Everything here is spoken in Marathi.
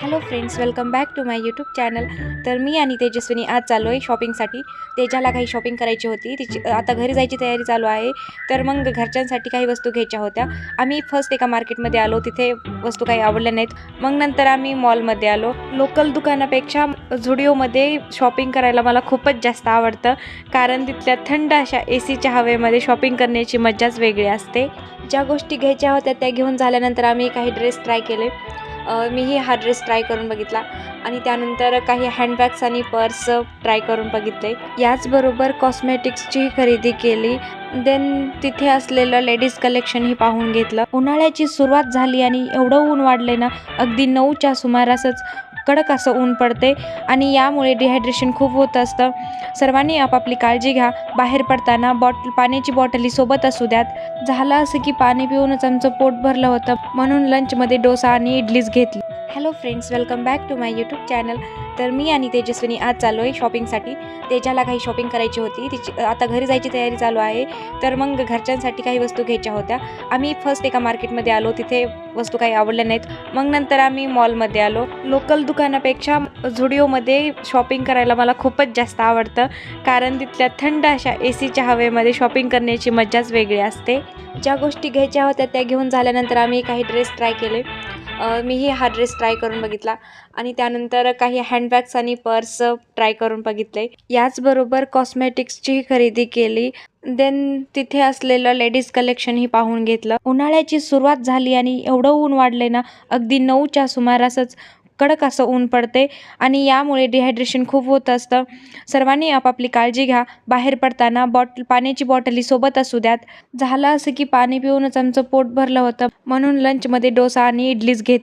Hello friends, welcome back to my YouTube channel. तर मी आणि तेजस्विनी आज चाललो आहे शॉपिंगसाठी. तेजाला काही शॉपिंग करायची होती, तिची आता घरी जायची तयारी चालू आहे. तर मग घरच्यांसाठी काही वस्तू घ्यायच्या होत्या. आम्ही फर्स्ट एका मार्केटमध्ये आलो, तिथे वस्तू काही आवडल्या नाहीत. मग नंतर आम्ही मॉलमध्ये आलो. लोकल दुकानापेक्षा झुडिओमध्ये शॉपिंग करायला मला खूपच जास्त आवडतं, कारण तिथल्या थंड अशा एसीच्या हवेमध्ये शॉपिंग करण्याची मज्जाच वेगळी असते. ज्या गोष्टी घ्यायच्या होत्या त्या घेऊन झाल्यानंतर आम्ही काही ड्रेस ट्राय केले. मीही हा ड्रेस ट्राय करून बघितला आणि त्यानंतर काही हँडबॅग्स आणि पर्स ट्राय करून बघितले. याचबरोबर कॉस्मेटिक्सची खरेदी केली. देन तिथे असलेलं लेडीज कलेक्शनही पाहून घेतलं. उन्हाळ्याची सुरुवात झाली आणि एवढं ऊन वाढले ना, अगदी 9च्या सुमारासच कडक असं ऊन पडते आणि यामुळे डिहायड्रेशन खूप होत असतं. सर्वांनी आपापली काळजी घ्या. बाहेर पडताना पाण्याची बॉटली सोबत असू द्यात. झालं असं की पाणी पिऊनच आमचं पोट भरलं होतं, म्हणून लंचमध्ये डोसा आणि इडलीच घेतली. Hello friends, welcome back to my YouTube channel. तर मी आणि तेजस्विनी आज चाललो आहे शॉपिंगसाठी. तेजाला काही शॉपिंग करायची होती, तिची आता घरी जायची तयारी चालू आहे. तर मग घरच्यांसाठी काही वस्तू घ्यायच्या होत्या. आम्ही फर्स्ट एका मार्केटमध्ये आलो, तिथे वस्तू काही आवडल्या नाहीत. मग नंतर आम्ही मॉलमध्ये आलो. लोकल दुकानापेक्षा झुडिओमध्ये शॉपिंग करायला मला खूपच जास्त आवडतं, कारण तिथल्या थंड अशा एसीच्या हवेमध्ये शॉपिंग करण्याची मज्जाच वेगळी असते. ज्या गोष्टी घ्यायच्या होत्या त्या घेऊन झाल्यानंतर आम्ही काही ड्रेस ट्राय केले. मीही हा ड्रेस ट्राय करून बघितला आणि त्यानंतर काही हँडबॅग्स आणि पर्स ट्राय करून बघितले. याचबरोबर कॉस्मेटिक्सची खरेदी केली. देन तिथे असलेलं लेडीज कलेक्शनही पाहून घेतलं. उन्हाळ्याची सुरुवात झाली आणि एवढं ऊन वाढले ना, अगदी 9च्या सुमारासच कडक असं ऊन पडते आणि यामुळे डिहायड्रेशन खूप होत असतं. सर्वांनी आपापली काळजी घ्या. बाहेर पडताना पाण्याची बॉटली सोबत असू द्यात. झालं असं की पाणी पिऊनच आमचं पोट भरलं होतं, म्हणून लंचमध्ये डोसा आणि इडलीच घेतली.